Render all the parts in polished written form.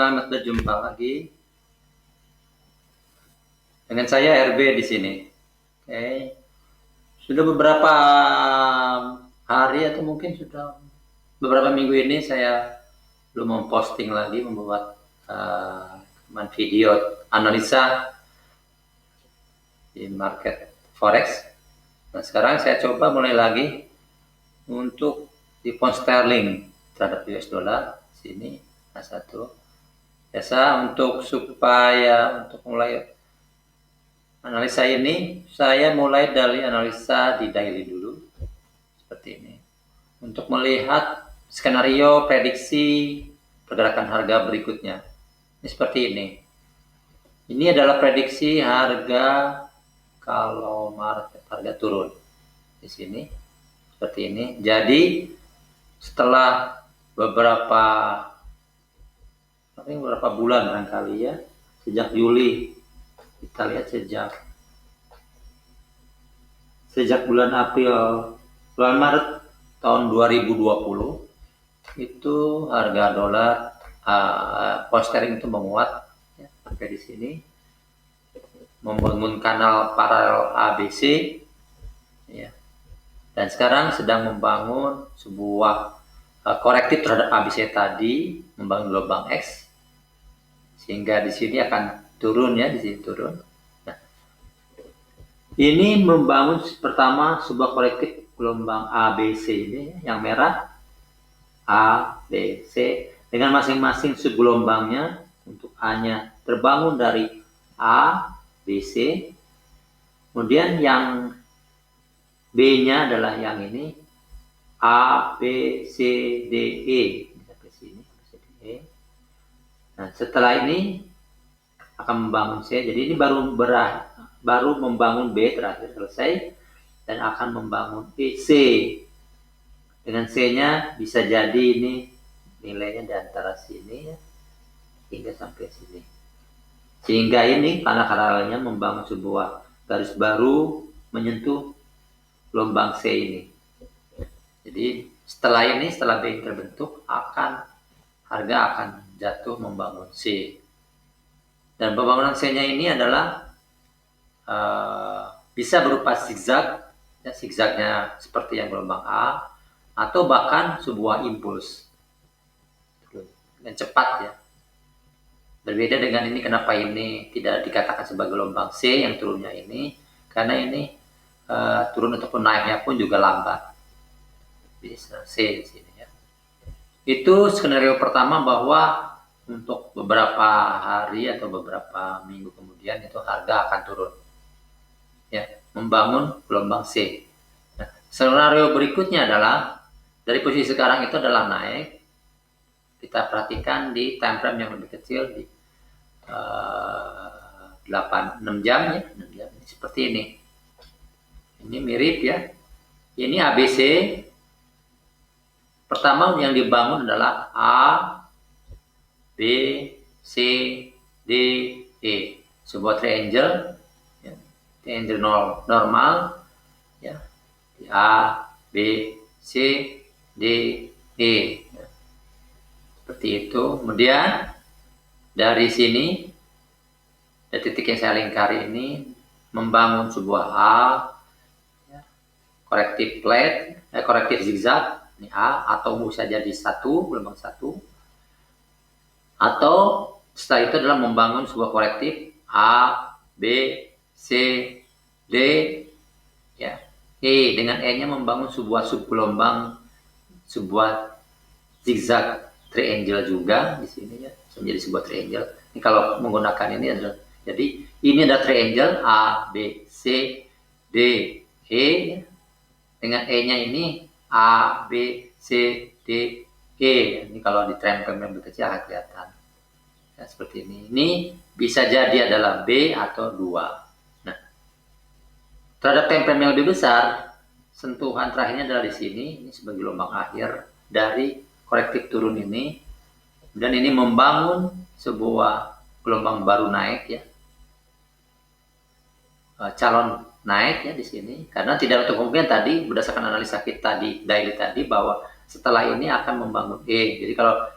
Selamat berjumpa lagi dengan saya RB di sini. Oke. Sudah beberapa hari atau mungkin sudah beberapa minggu ini saya belum memposting lagi, membuat video analisa di market forex. Nah, sekarang saya coba mulai lagi untuk di pound sterling terhadap US dollar sini. Nah, satu biasa untuk mulai analisa ini, saya mulai dari analisa di daily dulu, seperti ini. Untuk melihat skenario prediksi pergerakan harga berikutnya. Ini seperti ini. Ini adalah prediksi harga kalau market harga turun. Di sini, seperti ini. Jadi, setelah beberapa bulan barangkali ya, sejak Juli, kita lihat sejak bulan Maret tahun 2020 itu harga dolar pound sterling itu menguat ya, sampai di sini, membangun kanal paralel ABC ya, dan sekarang sedang membangun sebuah korektif terhadap ABC tadi, membangun gelombang X, sehingga di sini akan turun ya, di sini turun. Nah, ini membangun pertama sebuah korektif gelombang ABC ini, yang merah A, B, C, dengan masing-masing subgelombangnya. Untuk A-nya terbangun dari A, B, C, kemudian yang B-nya adalah yang ini, A, B, C, D, E. Sampai sini, C, D, E. Nah, setelah ini akan membangun C. Jadi ini baru membangun B terakhir selesai, dan akan membangun C. Dengan C-nya bisa jadi ini nilainya di antara sini ya, hingga sampai sini. Sehingga ini karena paralelnya membangun sebuah garis baru menyentuh gelombang C ini. Jadi setelah B terbentuk, harga akan jatuh membangun C. Dan pembangunan C-nya ini adalah bisa berupa zigzag, ya, zigzagnya seperti yang gelombang A, atau bahkan sebuah impuls yang cepat ya. Berbeda dengan ini, kenapa ini tidak dikatakan sebagai gelombang C yang turunnya ini? Karena ini turun ataupun naiknya pun juga lambat. Bisa C di sini ya. Itu skenario pertama, bahwa untuk beberapa hari atau beberapa minggu kemudian itu harga akan turun. Ya, membangun gelombang C. Nah, skenario berikutnya adalah dari posisi sekarang itu adalah naik. Kita perhatikan di time frame yang lebih kecil, di 6 jam ya, 6 jam seperti ini. Ini mirip ya. Ini ABC. Pertama yang dibangun adalah A, B, C, D, E. Sebuah triangle, ya, triangle normal ya. A, B, C, D, E. Ya. Seperti itu. Kemudian dari sini, dari titik yang saya lingkari ini, membangun sebuah A, ya, korektif flat, korektif zigzag, ini A, atau bisa jadi gelombang 1, atau setelah itu adalah membangun sebuah korektif A, B, C, D, ya, E. Dengan E-nya membangun sebuah subgelombang, sebuah zigzag triangle juga di sini ya, menjadi sebuah triangle. Ini kalau menggunakan ini adalah, jadi ini ada triangle A, B, C, D, E ya. Dengan E-nya ini A, B, C, D, E. Ini kalau di time frame yang lebih kecil akan kelihatan ya, seperti ini. Ini bisa jadi adalah B atau 2. Nah, terhadap time frame yang lebih besar, sentuhan terakhirnya adalah di sini. Ini sebagai gelombang akhir dari korektif turun ini, dan ini membangun sebuah gelombang baru naik ya, calon naik ya di sini, karena tidak untuk kemungkinan tadi berdasarkan analisa kita di daily tadi, bahwa setelah ini akan membangun E. Jadi kalau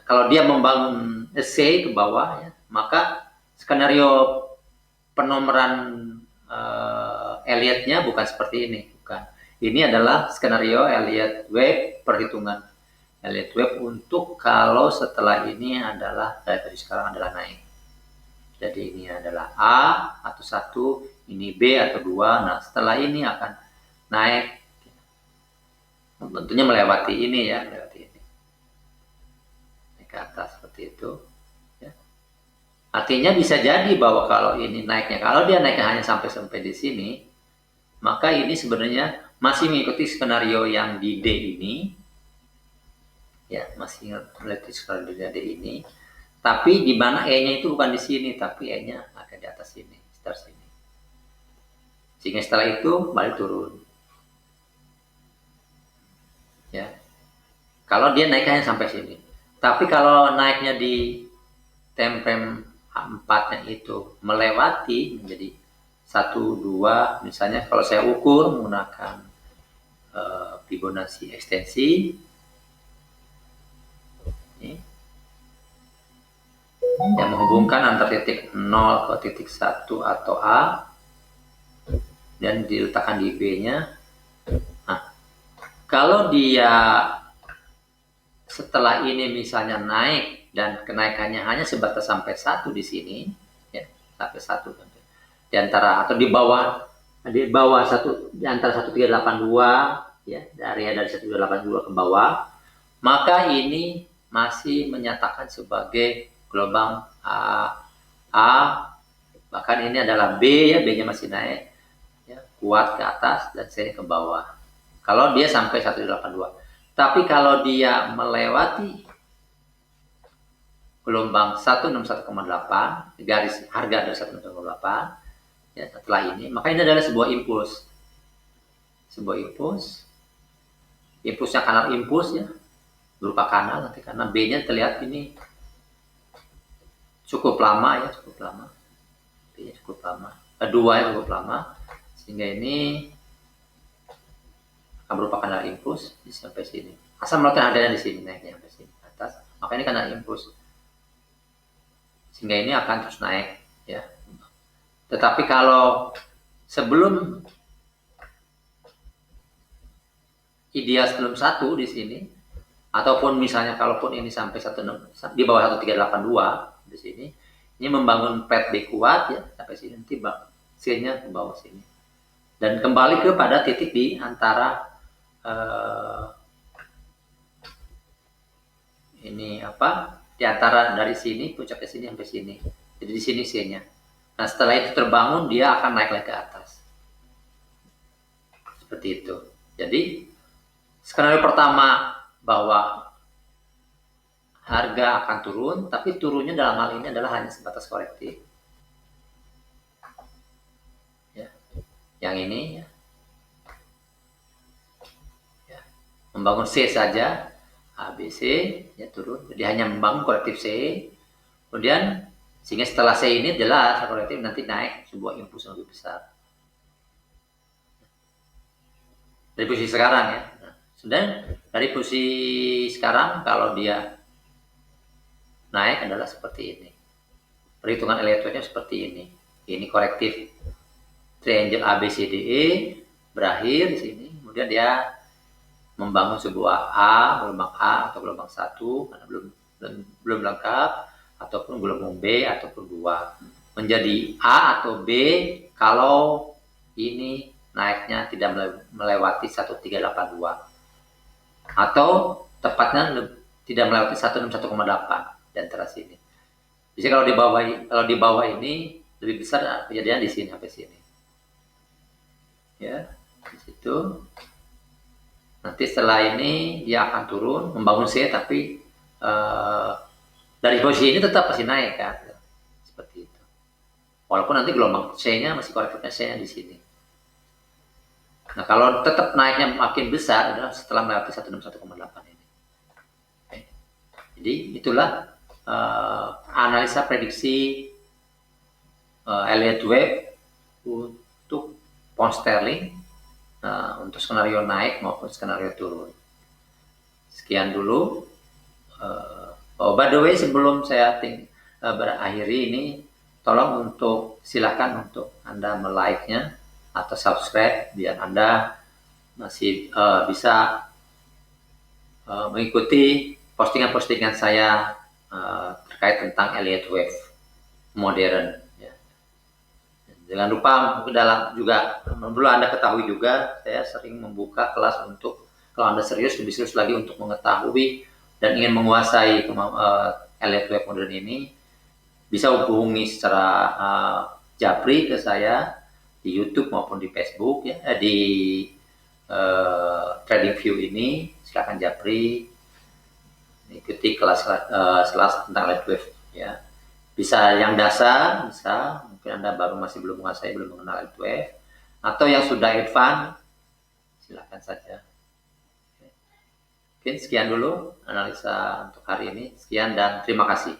kalau dia membangun C ke bawah, ya, maka skenario penomoran Elliott-nya bukan seperti ini, bukan. Ini adalah skenario Elliott-Wave, perhitungan Elliott-Wave untuk kalau setelah ini adalah dari sekarang adalah naik. Jadi ini adalah A atau 1, ini B atau 2. Nah, setelah ini akan naik. Tentunya melewati ini ya, melewati ini. Naik ke atas seperti itu. Ya. Artinya bisa jadi bahwa kalau ini naiknya, kalau dia naiknya hanya sampai di sini, maka ini sebenarnya masih mengikuti skenario yang di D ini. Ya, masih mengikuti skenario D ini. Tapi di mana E-nya itu bukan di sini, tapi E-nya ada di atas sini, sekitar sini. Sehingga setelah itu balik turun. Ya. Kalau dia naiknya sampai sini. Tapi kalau naiknya di time frame 4-nya itu melewati menjadi 1, 2, misalnya kalau saya ukur menggunakan Fibonacci ekstensi, ini, yang menghubungkan antara titik 0 ke titik 1 atau A, dan diletakkan di B-nya. Nah, kalau dia setelah ini misalnya naik dan kenaikannya hanya sebatas sampai 1 di sini, ya, sampai 1 di antara atau di bawah 1, di antara 1382, ya, area dari 1382 ke bawah, maka ini masih menyatakan sebagai gelombang A, bahkan ini adalah B, ya, B-nya masih naik, ya, kuat ke atas dan C ke bawah. Kalau dia sampai 1382. Tapi kalau dia melewati gelombang 161,8, garis harga dari 161,8, ya, setelah ini, maka ini adalah sebuah impuls. Sebuah impuls. Impulsnya kanal impuls, ya, berupa kanal nanti karena B-nya terlihat ini cukup lama, ya, cukup lama. B-nya cukup lama. Kedua cukup lama. Sehingga ini akan berupa kanal impuls sampai sini. Asal melakukan harganya di sini, naiknya sampai sini atas, maka ini kanal impuls. Sehingga ini akan terus naik, ya. Tetapi kalau sebelum ideal sebelum 1 di sini, ataupun misalnya kalaupun ini sampai 1 di bawah 1382 di sini, ini membangun pad B kuat, ya, sampai sini, nanti C-nya ke bawah sini. Dan kembali kepada titik di antara ini apa? Di antara dari sini puncak ke sini sampai sini. Jadi di sini C-nya. Nah, setelah itu terbangun, dia akan naik lagi ke atas. Seperti itu. Jadi skenario pertama bahwa harga akan turun, tapi turunnya dalam hal ini adalah hanya sebatas korektif. Ya. Yang ini, ya. Ya. Membangun C saja, A, B, C, ya, turun. Jadi hanya membangun korektif C. Kemudian sehingga setelah C ini jelas korektif nanti naik sebuah impuls yang lebih besar. Dari posisi sekarang, ya. Nah, sudah dari posisi sekarang kalau dia naik adalah seperti ini. Perhitungan Elliott-Wave-nya seperti ini. Ini korektif triangle ABCDE berakhir di sini. Kemudian dia membangun sebuah gelombang A atau gelombang 1 karena belum lengkap, ataupun gelombang B ataupun 2. Menjadi A atau B kalau ini naiknya tidak melewati 1382. Atau tepatnya tidak melewati 161,8 di antara sini. Jadi kalau di bawah ini lebih besar kejadian di sini sampai sini. Ya, di situ. Nanti setelah ini dia akan turun membangun C, tapi dari posisi ini tetap masih naik, kan, seperti itu. Walaupun nanti gelombang C-nya masih korektifnya C-nya di sini. Nah, kalau tetap naiknya makin besar adalah setelah melewati 161,8 ini. Oke. Jadi itulah analisa prediksi Elliott-Wave untuk pound sterling. Untuk skenario naik maupun skenario turun. Sekian dulu Oh, by the way, sebelum saya berakhiri ini, tolong untuk silakan untuk Anda like-nya atau subscribe biar Anda masih bisa mengikuti postingan-postingan saya terkait tentang Elliott Wave modern. Ya. Jangan lupa juga perlu Anda ketahui juga, saya sering membuka kelas untuk kalau Anda lebih serius lagi untuk mengetahui dan ingin menguasai Elliott Wave modern ini, bisa hubungi secara japri ke saya di YouTube maupun di Facebook ya, di TradingView ini silakan japri ikuti kelas tentang Elliott Wave ya. Bisa yang dasar, bisa mungkin Anda masih belum menguasai, belum mengenal Elliott Wave, atau yang sudah advance silakan saja. Oke, sekian dulu analisa untuk hari ini. Sekian dan terima kasih.